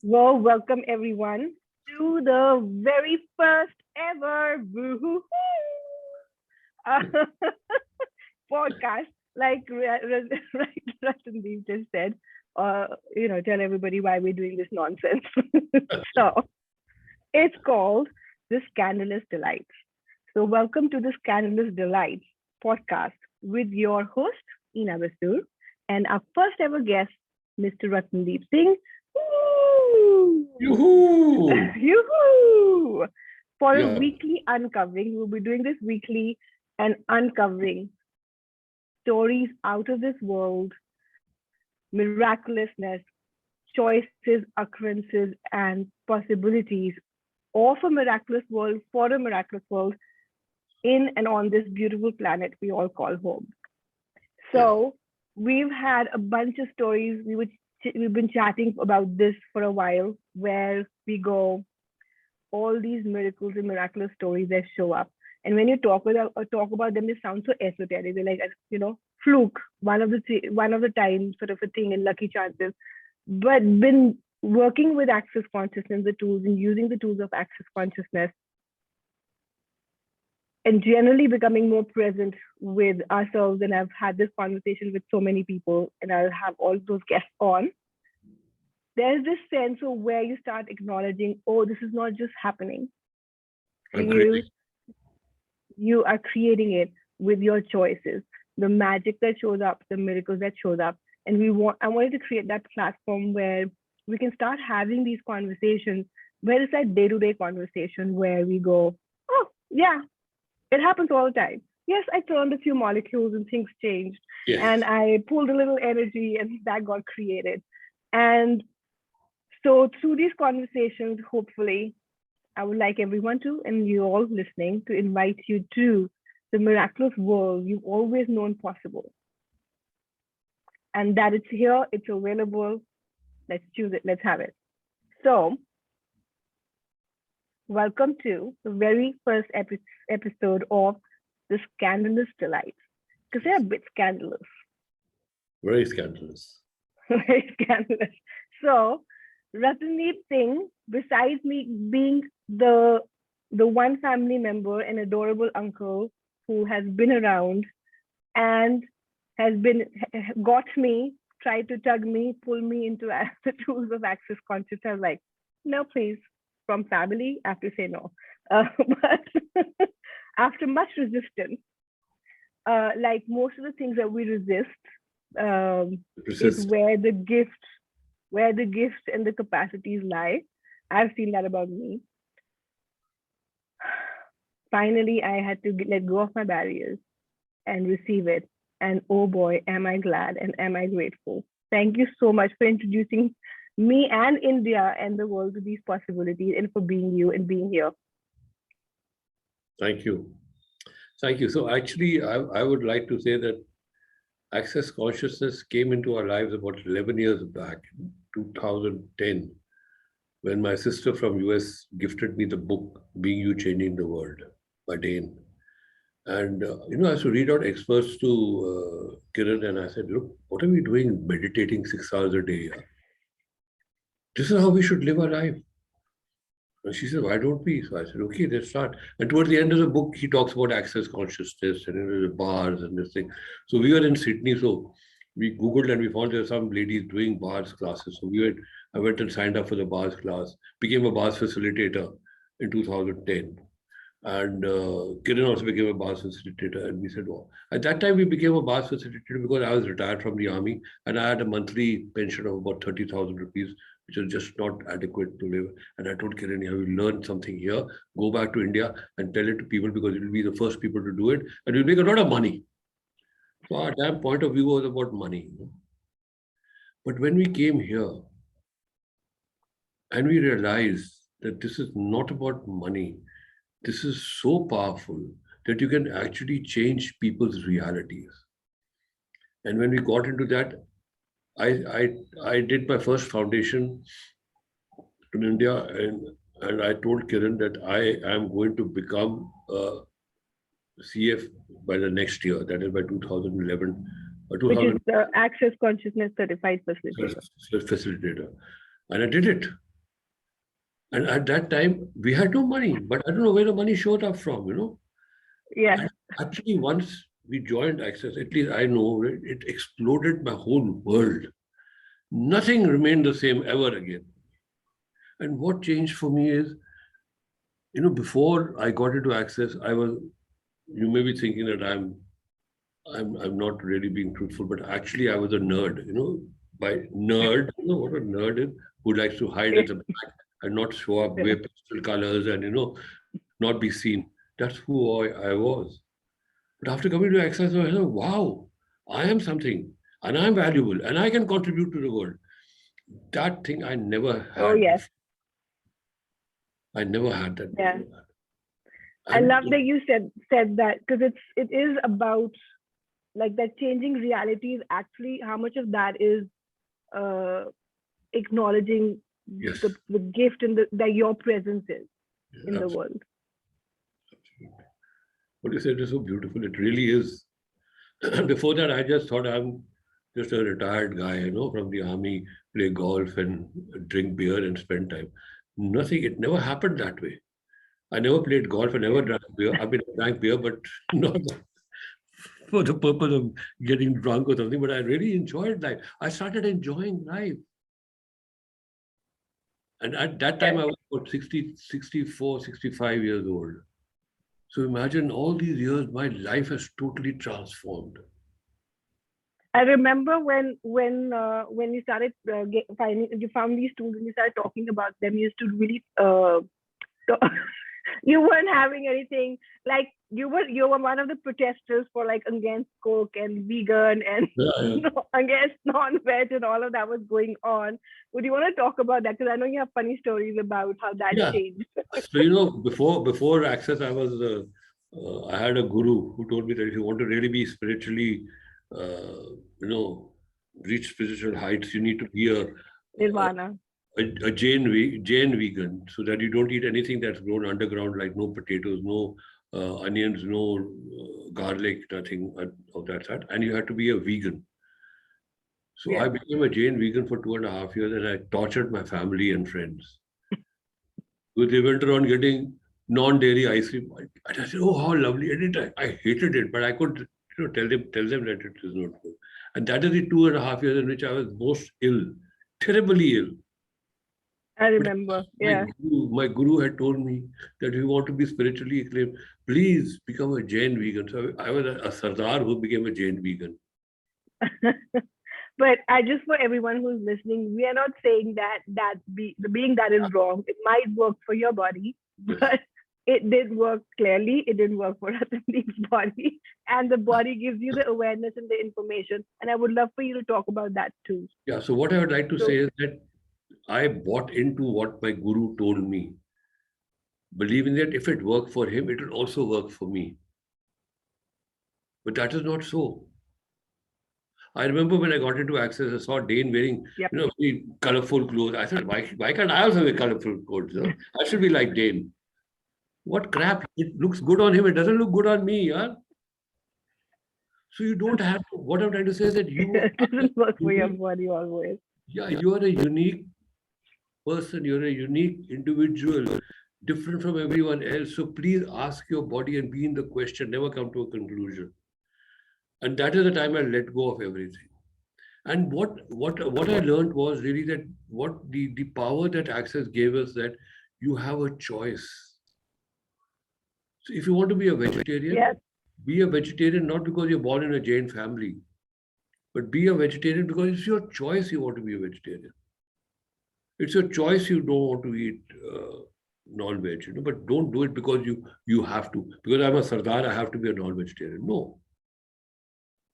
Well, welcome everyone to the very first ever uh, podcast. Like Rattan Deep just said, tell everybody why we're doing this nonsense. So it's called the Scandalous Delights. So welcome to the Scandalous Delights podcast with your host Eena Basur and our first ever guest, Mr. Rattan Deep Singh. Woo! Yoo-hoo! Yoo-hoo! For a Yeah, weekly uncovering, we'll be doing this weekly and uncovering stories out of this world, miraculousness, choices, occurrences, and possibilities of a miraculous world for a miraculous world in and on this beautiful planet we all call home. yeah, So we've had a bunch of stories. We've been chatting about this for a while, where we go all these miracles and miraculous stories that show up. And when you talk about them, they sound so esoteric. They're like, fluke, one of the time sort of a thing in lucky chances. But been working with access consciousness, the tools, and using the tools of access consciousness, and generally becoming more present with ourselves. And I've had this conversation with so many people, and I'll have all those guests on. There's this sense of where you start acknowledging, oh, this is not just happening to agreed. you. You are creating it with your choices, the magic that shows up, the miracles that shows up. And I wanted to create that platform where we can start having these conversations, where it's that day-to-day conversation where we go, oh yeah, it happens all the time. Yes, I turned a few molecules and things changed, and Yes, I pulled a little energy and that got created. And so through these conversations, hopefully, I would like everyone to, and you all listening, to invite you to the miraculous world you've always known possible. And that it's here, it's available. Let's choose it, let's have it. So, welcome to the very first episode of the Scandalous Delights. Because they're a bit scandalous, very scandalous. very scandalous. So, Rattan Singh, besides me being the one family member and adorable uncle who has been around and has been got me, tried to tug me, pull me into the tools of access consciousness. I was like, no, please. From family, I have to say no. But after much resistance, like most of the things that we resist, is Persist. where the gifts and the capacities lie. I've seen that about me. Finally, I had to let go of my barriers and receive it. And oh boy, am I glad and am I grateful. Thank you so much for introducing me and India and the world to these possibilities and for being you and being here. Thank you. Thank you. So actually, I would like to say that access consciousness came into our lives about 11 years back, 2010, when my sister from US gifted me the book, Being You Changing the World by Dane. And, I used to read out experts to Kiran, and I said, look, what are we doing meditating 6 hours a day? Yeah? This is how we should live our life. And she said, why don't we? So I said, okay, let's start. And towards the end of the book, he talks about access consciousness and the bars and this thing. So we were in Sydney, so we Googled and we found there were some ladies doing bars classes. So I went and signed up for the bars class, became a bars facilitator in 2010. And Kiran also became a bars facilitator. And we said, well, at that time, we became a bars facilitator because I was retired from the army and I had a monthly pension of about 30,000 rupees, which was just not adequate to live. And I told Kiran, yeah, we learned something here, go back to India and tell it to people because it will be the first people to do it and we'll make a lot of money. So our damn point of view was about money. But when we came here and we realized that this is not about money, this is so powerful that you can actually change people's realities. And when we got into that, I did my first foundation in India, and I told Kiran that I am going to become a CF by the next year, that is by 2011, or Which is 2000 the Access Consciousness Certified Facilitator. facilitator, and I did it. And at that time, we had no money, but I don't know where the money showed up from, Yeah. And actually, once we joined Access, at least I know it exploded my whole world. Nothing remained the same ever again. And what changed for me is, before I got into Access, you may be thinking that I'm not really being truthful, but actually I was a nerd, by nerd, what a nerd is, who likes to hide at the back and not show up, wear pastel colors and, not be seen. That's who I was. But after coming to Access, I said, wow, I am something and I'm valuable and I can contribute to the world. That thing I never Oh had yes. before. I never had that Yeah. before. I And love that you said that, because it is about like that changing reality is actually how much of that is uh acknowledging yes, the gift and that your presence is in the absolutely. world. What you said is so beautiful. It really is. Before that, I just thought I'm just a retired guy, from the army, play golf and drink beer and spend time. Nothing, it never happened that way. I never played golf, I never drank beer. I mean, I drank beer, but not for the purpose of getting drunk or something. But I really enjoyed life. I started enjoying life. And at that time, Yes. I was about 60, 64, 65 years old. So imagine all these years, my life has totally transformed. I remember when you started finding, you found these tools and you started talking about them. You used to really you weren't having anything, like you were one of the protesters for like against coke and vegan and Yeah, against non-veg and all of that was going on. Would you want to talk about that? Because I know you have funny stories about how that yeah. changed. So, before Access, I had a guru who told me that if you want to really be spiritually, you know, reach spiritual heights, you need to be Nirvana. Jain vegan, so that you don't eat anything that's grown underground, like no potatoes, no onions, no garlic, nothing of that sort. And you have to be a vegan. So I Yes. became a Jain vegan for 2.5 years, and I tortured my family and friends. So they went around getting non-dairy ice cream. And I said, "Oh, how lovely!" And I hated it, but I could, tell them that it is not good. And that is the 2.5 years in which I was most ill, terribly ill. I But remember. Yeah. my guru had told me that if you want to be spiritually acclaimed, please become a Jain vegan. So I was a Sardar who became a Jain vegan. But I just, for everyone who's listening, we are not saying that the being that is wrong. It might work for your body, Yes. but it did work clearly. It didn't work for Rattan Deep's body, and the body gives you the awareness and the information. And I would love for you to talk about that too. Yeah. So what I would like to So say is that I bought into what my guru told me, believing that if it worked for him, it will also work for me. But that is not so. I remember when I got into Access, I saw Dane wearing, yep, very colorful clothes. I said, why can't I also wear colorful clothes? I should be like Dane. What crap? It looks good on him. It doesn't look good on me. Yeah? So you don't have to. What I'm trying to say is that you it are a doesn't work for your unique, body always. yeah, you are a unique person. You're a unique individual, different from everyone else. So please ask your body and be in the question. Never come to a conclusion. And that is the time I let go of everything. And what I learned was really that what the power that Access gave us, that you have a choice. So if you want to Yes, be a vegetarian not because you're born in a Jain family, but be a vegetarian because it's your choice you want to be a vegetarian. It's your choice you don't want to eat non-veg, but don't do it because you have to. Because I'm a Sardar, I have to be a non-vegetarian. No.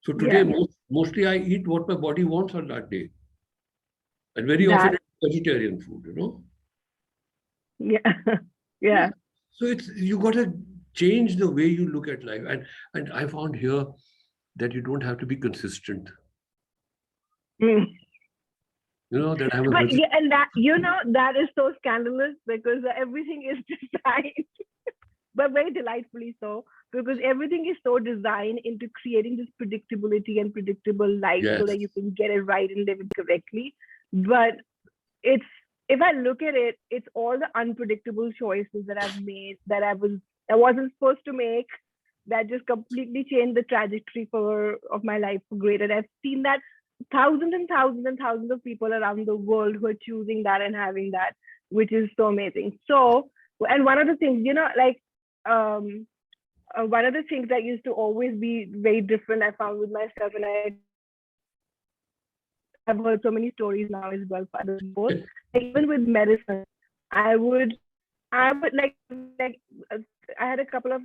So today, yeah, mostly I eat what my body wants on that day. And very often that, it's vegetarian food. yeah, Yeah. yeah. So it's you got to change the way you look at life. And I found here that you don't have to be consistent. Mm. That I'm a But vegetarian. yeah, and that that is so scandalous because everything is designed, but very delightfully so, because everything is so designed into creating this predictability and predictable life so Yes. that you can get it right and live it correctly. But it's if I look at it, it's all the unpredictable choices that I've made that I wasn't supposed to make, that just completely changed the trajectory of my life for great. And I've seen that thousands and thousands and thousands of people around the world who are choosing that and having that, which is so amazing. So, and one of the things, like um one of the things that used to always be very different, I found with myself, and I've heard so many stories now as well for other people. Like even with medicine, I would like uh, I had a couple of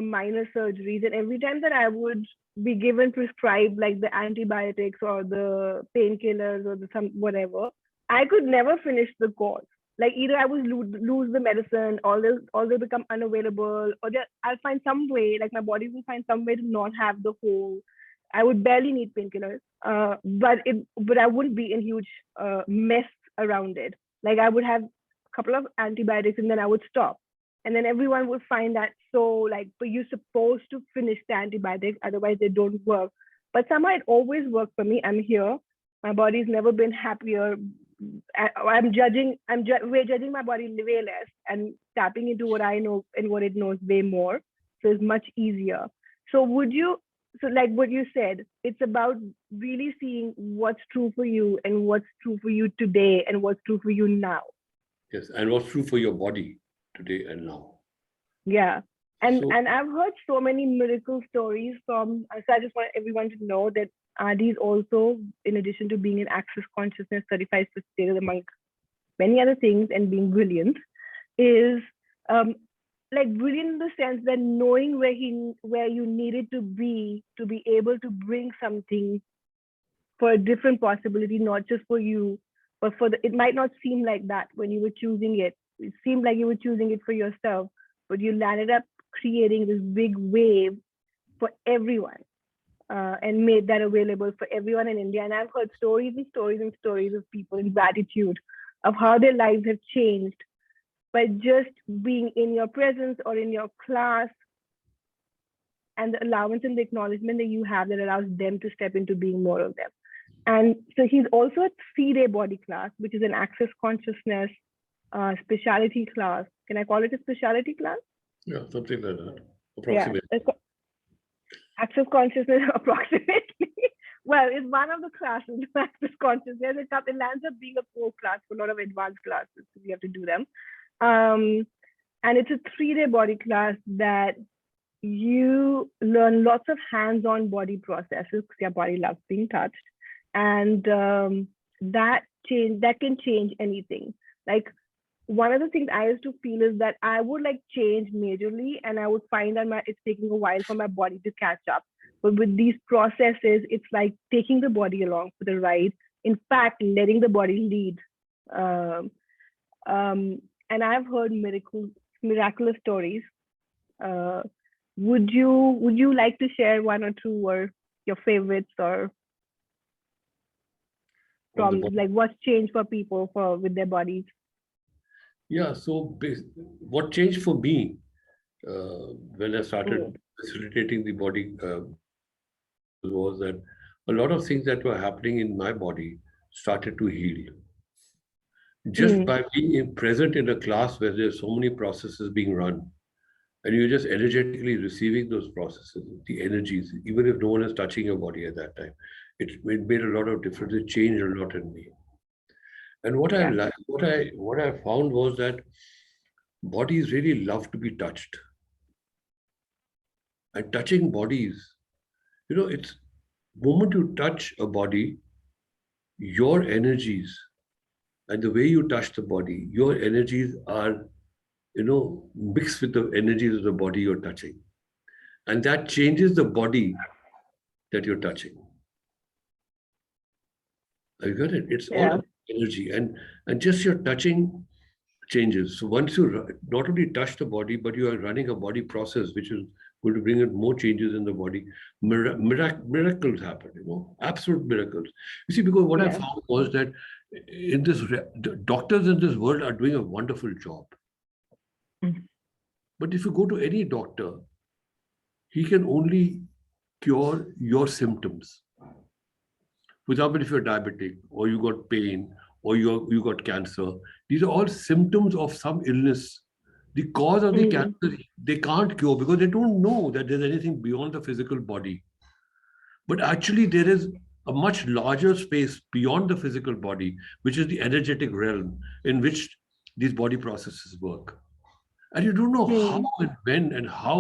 minor surgeries, and every time that I would be given prescribed like the antibiotics or the painkillers or the some whatever, I could never finish the course. Like either I would lose the medicine, or they'll become unavailable, or I'll find some way, like my body will find some way to not have the whole. I would barely need painkillers, but I wouldn't be in huge mess around it. Like I would have couple of antibiotics and then I would stop. And then everyone would find that so like, but you're supposed to finish the antibiotics, otherwise they don't work. But somehow it always worked for me. I'm here. My body's never been happier. We're judging my body way less and tapping into what I know and what it knows way more. So it's much easier. So like what you said, it's about really seeing what's true for you and what's true for you today and what's true for you now. Yes, and what's true for your body today and now. Yeah. And I've heard so many miracle stories from, so I just want everyone to know that RD is also, in addition to being an Access Consciousness certified facilitator among many other things and being brilliant, is like brilliant in the sense that knowing where you needed to be able to bring something for a different possibility, not just for you, but it might not seem like that when you were choosing it. It seemed like you were choosing it for yourself, but you landed up creating this big wave for everyone, and made that available for everyone in India. And I've heard stories and stories and stories of people in gratitude of how their lives have changed by just being in your presence or in your class, and the allowance and the acknowledgement that you have that allows them to step into being more of them. And so he's also a 3-day body class, which is an Access Consciousness specialty class. Can I call it a specialty class? Yeah, something like that. Approximately. Yeah, Access Consciousness, approximately. Well, it's one of the classes, Access Consciousness. It lands up being a core class for a lot of advanced classes. So we have to do them. And it's a 3-day body class that you learn lots of hands-on body processes because your body loves being touched. And that can change anything. Like one of the things I used to feel is that I would like change majorly, and I would find that it's taking a while for my body to catch up. But with these processes, it's like taking the body along for the ride. In fact, letting the body lead. And I've heard miraculous stories. Would you like to share one or two, or your favorites, or from like what's changed for people with their bodies? Yeah, so what changed for me when I started facilitating the body was that a lot of things that were happening in my body started to heal. Just by being present in a class where there's so many processes being run, and you're just energetically receiving those processes, the energies, even if no one is touching your body at that time, it made a lot of difference. It changed a lot in me. And what I found was that bodies really love to be touched. And touching bodies, it's moment you touch a body, your energies and the way you touch the body, your energies are, mixed with the energies of the body you're touching. And that changes the body that you're touching. Have you got it? It's all about energy. And just your touching changes. So once you not only touch the body, but you are running a body process, which is going to bring in more changes in the body. Miracles happen, absolute miracles. You see, because what I found was that in this, doctors in this world are doing a wonderful job. But if you go to any doctor, he can only cure your symptoms. For example, if you're diabetic or you got pain or you got cancer. These are all symptoms of some illness. The cause of the Mm. cancer, they can't cure because they don't know that there's anything beyond the physical body. But actually, there is a much larger space beyond the physical body, which is the energetic realm in which these body processes work. And you don't know how Mm. and when and how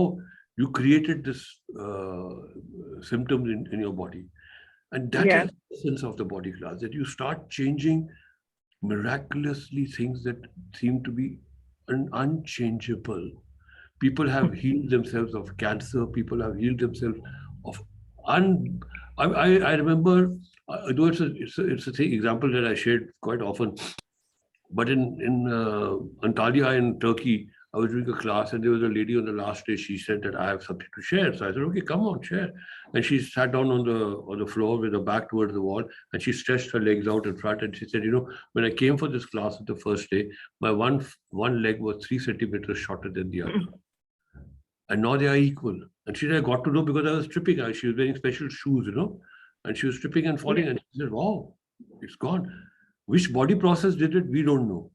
you created this symptom in your body. And that Yeah. is the essence of the body class, that you start changing miraculously things that seem to be unchangeable. People have healed themselves of cancer. People have healed themselves of un. I remember, though it's a thing, example that I shared quite often. But in Antalya in Turkey, I was doing a class and there was a lady on the last day. She said that I have something to share. So I said, okay, come on, share. And she sat down on the floor with her back towards the wall and she stretched her legs out in front and she said, when I came for this class the first day, my one leg was 3 centimeters shorter than the other. And now they are equal. And she said, I got to know because I was tripping. She was wearing special shoes, and she was tripping and falling. Yeah. And she said, wow, it's gone. Which body process did it? We don't know.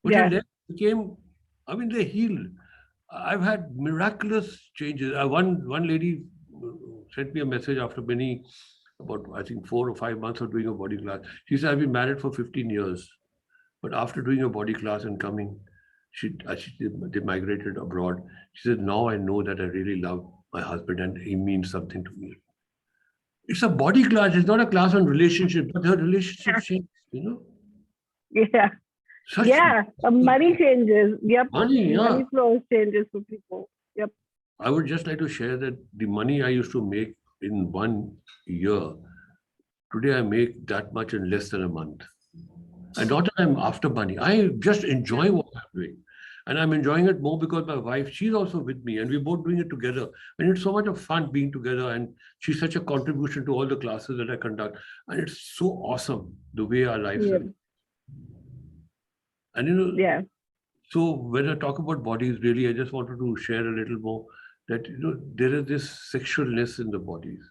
But her Yeah. legs became, they healed. I've had miraculous changes. One lady sent me a message after about I think 4 or 5 months of doing a body class. She said, I've been married for 15 years. But after doing a body class and coming, they migrated abroad. She said, now I know that I really love my husband and he means something to me. It's a body class. It's not a class on relationship, but her relationship changed. Yeah. Such Yeah. Money changes. Yep. money, yeah. Money flows changes for people. Yep. I would just like to share that the money I used to make in 1 year, today I make that much in less than a month. And not that I'm after money. I just enjoy what I'm doing. And I'm enjoying it more because my wife, she's also with me and we're both doing it together. And it's so much of fun being together. And she's such a contribution to all the classes that I conduct. And it's so awesome the way our lives Yeah. are. And Yeah. so when I talk about bodies, really, I just wanted to share a little more that there is this sexualness in the bodies.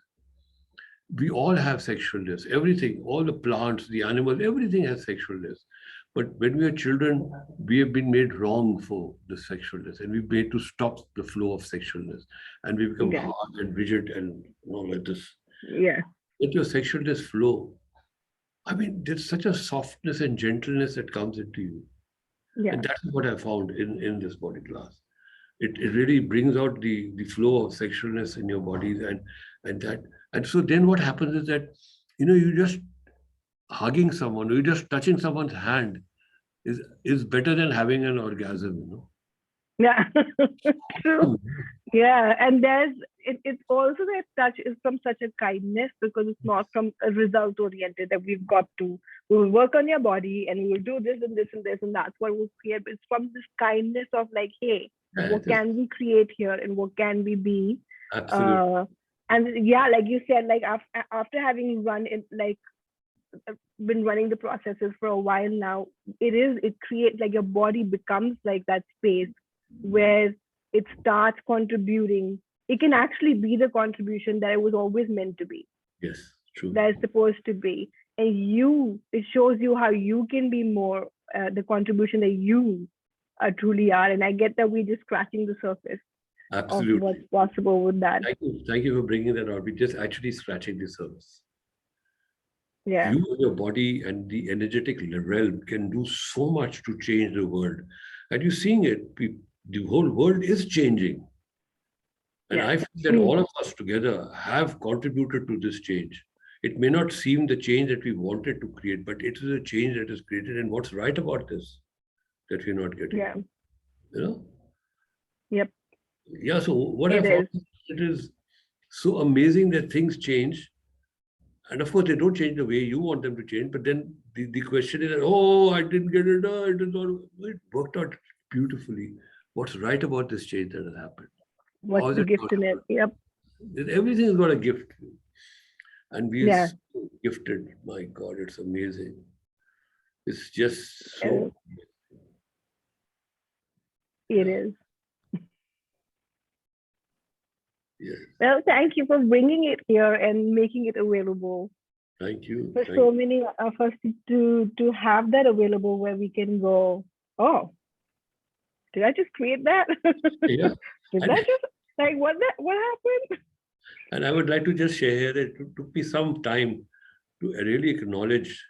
We all have sexualness. Everything, all the plants, the animals, everything has sexualness. But when we are children, we have been made wrong for the sexualness, and we've made to stop the flow of sexualness, and we become Yeah. hard and rigid and like this. Yeah. Let your sexualness flow. There's such a softness and gentleness that comes into you. Yeah. And that's what I found in this body class. It really brings out the flow of sexualness in your bodies and so then what happens is that you just hugging someone, or you just touching someone's hand is better than having an orgasm. Yeah. True. Hmm. Yeah. And it's also that touch is from such a kindness because it's not from a result oriented that we'll work on your body and we'll do this and this and this and that's what we'll create. But it's from this kindness of like, hey, Yeah, what can we create here and what can we be? absolutely. And yeah, like you said, like after having been running the processes for a while now, it creates like your body becomes like that space where it starts contributing. It can actually be the contribution that it was always meant to be, Yes, true. that is supposed to be. And it shows you how you can be more the contribution that you truly are. And I get that we're just scratching the surface of what's Absolutely. possible with that. Thank you for bringing that out. We're just actually scratching the surface. Yeah. You and your body and the energetic realm can do so much to change the world. And you're seeing it. The whole world is changing. And Yeah. I feel that all of us together have contributed to this change. It may not seem the change that we wanted to create, but it is a change that is created. And what's right about this that we're not getting? Yeah. You know? Yep. Yeah, so what I It found is. is it is so amazing that things change. And of course, they don't change the way you want them to change. But then the question is, oh, I didn't get it. It is not. It worked out beautifully. What's right about this change that has happened? What's How is the it gift going in to it? happen? Yep. Everything has got a gift. And we are Yeah. so gifted. My God, it's amazing. It's just Uh, so, It yeah, is. yeah. Well, thank you for bringing it here and making it available. Thank you. for Thank so many of us to have that available where we can go, oh, did I just create that? you. Yeah. Did And, that just what happened? and I would like to just share here that it took me some time to really acknowledge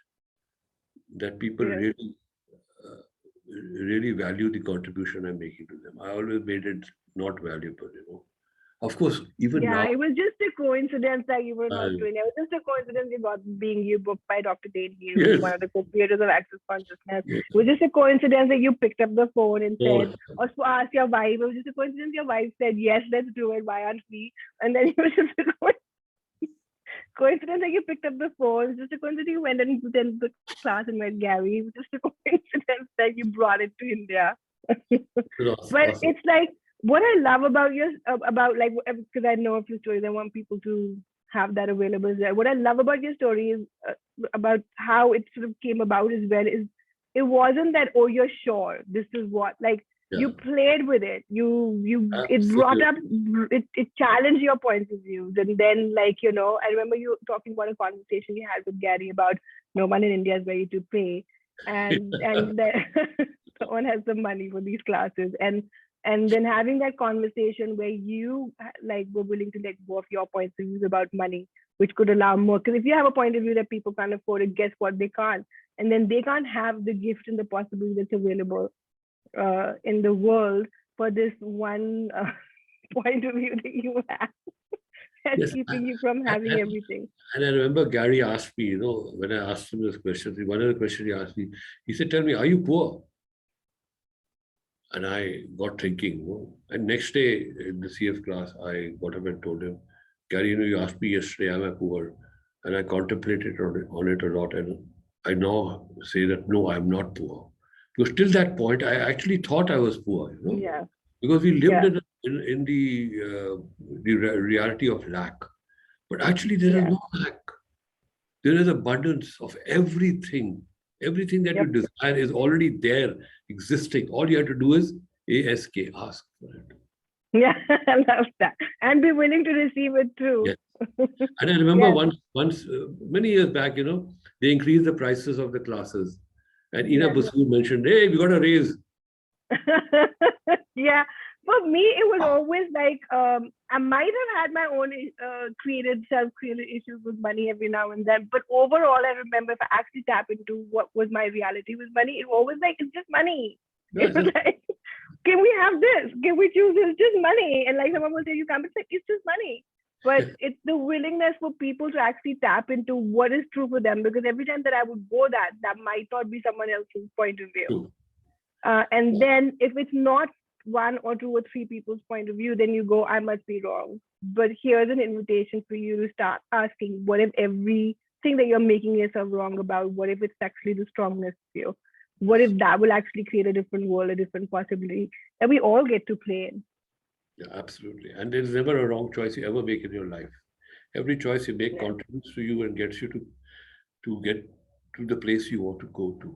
that people Yes. uh, really value the contribution I'm making to them. I always made it not valuable, you know. Of course, even Yeah, now, it was just a coincidence that you were not uh, doing it. It was just a coincidence you got being you booked by Dr. Dane Hill, yes, one of the co-creators of Access Consciousness. yes, It was just a coincidence that you picked up the phone and oh, said, or asked your wife. It was just a coincidence your wife said, yes, let's do it. Why aren't we? And then it was just a coincidence that you picked up the phone. It's just a coincidence you went and attended the class and met Gary. It was just a coincidence that you brought it to India. But awesome. it's like what I love about your about like because I know a few stories. I want people to have that available there. What I love about your story is about how it sort of came about as well. Is it wasn't that, oh, you're sure this is what, like, Yeah, you played with it. You it brought absolutely. up, it challenged your points of views, and then, like, I remember you talking about a conversation you had with Gary about no one in India is ready to pay, and that someone has the money for these classes, and then having that conversation where you like were willing to let go of your points of views about money, which could allow more. Because if you have a point of view that people can't afford it, guess what? They can't, and then they can't have the gift and the possibility that's available in the world for this one point of view that you have that's Yes, keeping you from having everything. and I remember Gary asked me, you know, when I asked him this question, one of the questions he asked me, he said, "Tell me, are you poor?" And I got thinking, you know, and next day in the CF class, I got up and told him, "Gary, you know, you asked me yesterday, am I poor?" And I contemplated on it a lot. And I now say that no, I'm not poor. Because till that point, I actually thought I was poor, you know, Yeah, because we lived yeah, in the reality of lack. But actually, there is yeah. no lack. There is abundance of everything. Everything that you Yep. desire is already there, existing. All you have to do is ask for it. Yeah, I love that. And be willing to receive it too. Yes. And I remember Yes, once many years back, you know, they increased the prices of the classes. And Eena yes. Basur mentioned, "Hey, we got a raise." Yeah, for me it was always like, I might have had my own created self-created issues with money every now and then, but overall I remember if I actually tap into what was my reality with money, it was always like, it's just money. Yeah, It was like, can we have this, can we choose this? It's just money. And like someone will say you can't, it's like, it's just money. But it's the willingness for people to actually tap into what is true for them, because every time that I would go, that might not be someone else's point of view. true. And then if it's not one or two or three people's point of view, then you go, I must be wrong. But here's an invitation for you to start asking, what if everything that you're making yourself wrong about, what if it's actually the strongness of you? What if that will actually create a different world, a different possibility that we all get to play in? Yeah, absolutely. And there's never a wrong choice you ever make in your life. Every choice you make Yeah. contributes to you and gets you to get to the place you want to go to.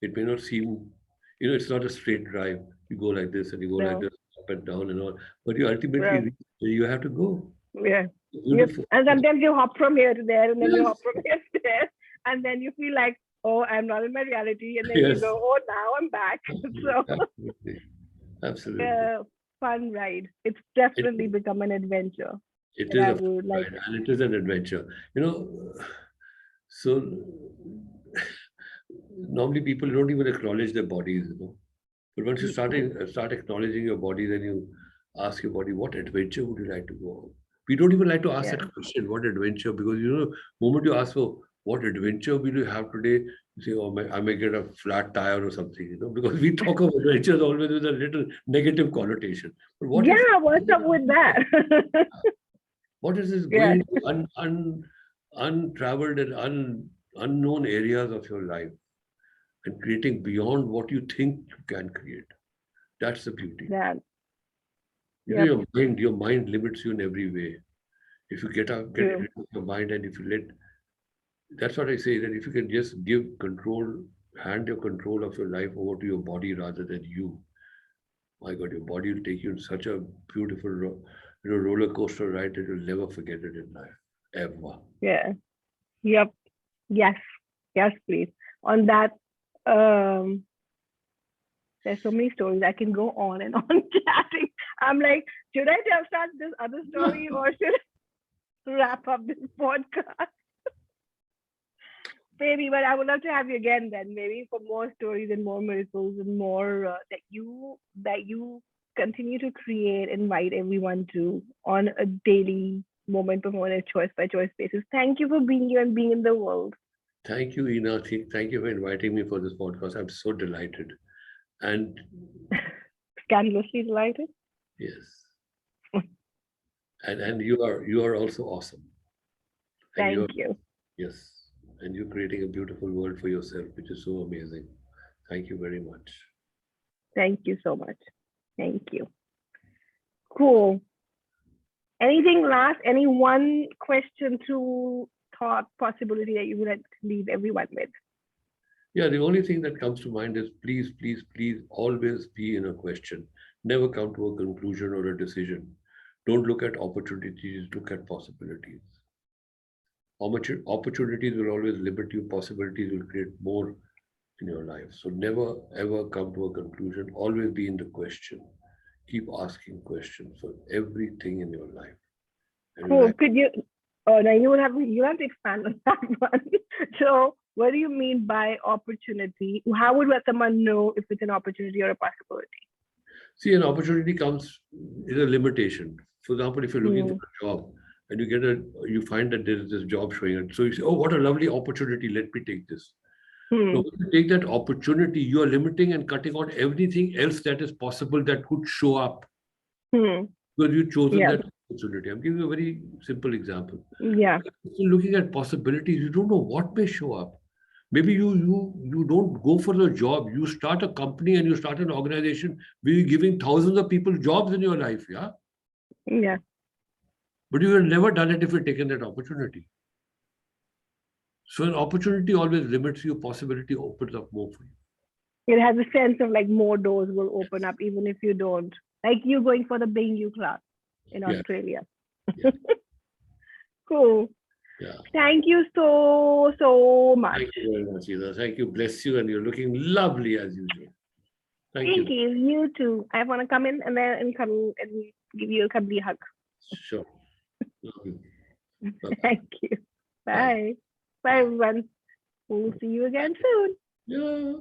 It may not seem, you know, it's not a straight drive. You go like this and you go like No. this, up and down and all, but you ultimately Yeah. reach where you have to go. Yeah. Yep. Beautiful. And sometimes you hop from here to there, and then you Yes, hop from here to there, and then you feel like, oh, I'm not in my reality, and then you yes, go, oh, now I'm back. So absolutely, absolutely. uh, fun ride. It's It, definitely become an adventure it that is I a fun would like. ride and it is an adventure. You know, so normally people don't even acknowledge their bodies, you know. But once you start acknowledging your body, then you ask your body, what adventure would you like to go on? We don't even like to ask Yeah. that question, what adventure? Because you know, moment you ask for what adventure will you have today, you say, oh, I may get a flat tire or something, you know, because we talk of adventures always with a little negative connotation. But what if Yeah. What's up with that? what is this Yeah. going to untraveled and unknown areas of your life and creating beyond what you think you can create? That's the beauty. Yeah. You know, Yep. your mind limits you in every way. If you get rid True. of your mind and if you let, that's what I say, that if you can just give control, hand your control of your life over to your body rather than you, my God, your body will take you in such a beautiful roller coaster ride that you'll never forget it in life, ever. Yeah. Yep. Yes. Yes, please. On that, um, there's so many stories. I can go on and on chatting. I'm like, should I just start this other story or should I wrap up this podcast? Maybe, but I would love to have you again then, maybe for more stories and more miracles and more that you continue to create, invite everyone to on a daily moment by moment, choice by choice basis. Thank you for being here and being in the world. Thank you, Eena. Thank you for inviting me for this podcast. I'm so delighted. And Scandalously delighted. yes, and you are also awesome. And Thank you're you. yes, and you're creating a beautiful world for yourself, which is so amazing. Thank you very much. Thank you so much. Thank you. Cool. Anything last? Any one question, through thought, possibility that you would like to leave everyone with? Yeah, the only thing that comes to mind is please, please, please always be in a question. Never come to a conclusion or a decision. Don't look at opportunities, look at possibilities. Opportunities will always limit you, possibilities will create more in your life. So never ever come to a conclusion. Always be in the question. Keep asking questions for everything in your life. And Cool. Could you? Oh, now you have to expand on that one. So, what do you mean by opportunity? How would someone know if it's an opportunity or a possibility? see, an opportunity comes is a limitation. For example, if you're looking for Hmm. a job and you find that there is this job showing it, so you say, "Oh, what a lovely opportunity! Let me take this." Hmm. Now, when you take that opportunity, you are limiting and cutting out everything else that is possible that could show up Hmm. because you've chosen Yeah. that opportunity. I'm giving you a very simple example. Yeah. If you're looking at possibilities, you don't know what may show up. Maybe you don't go for the job. You start a company and you start an organization where you're giving thousands of people jobs in your life, yeah. Yeah. But you have never done it if you've taken that opportunity. So an opportunity always limits you. Possibility opens up more for you. It has a sense of like more doors will open up even if you don't. Like you going for the Being You class in Yeah, Australia. yeah, Cool. yeah. Thank you so much. Thank you very much, Ina. Thank you. Bless you, and you're looking lovely as usual. Thank Thank you. you. You too. I want to come in and then and come and give you a cuddly hug. Sure. Love you. Bye-bye. Thank you. Bye. Bye. Bye, everyone. We'll see you again soon. Yeah.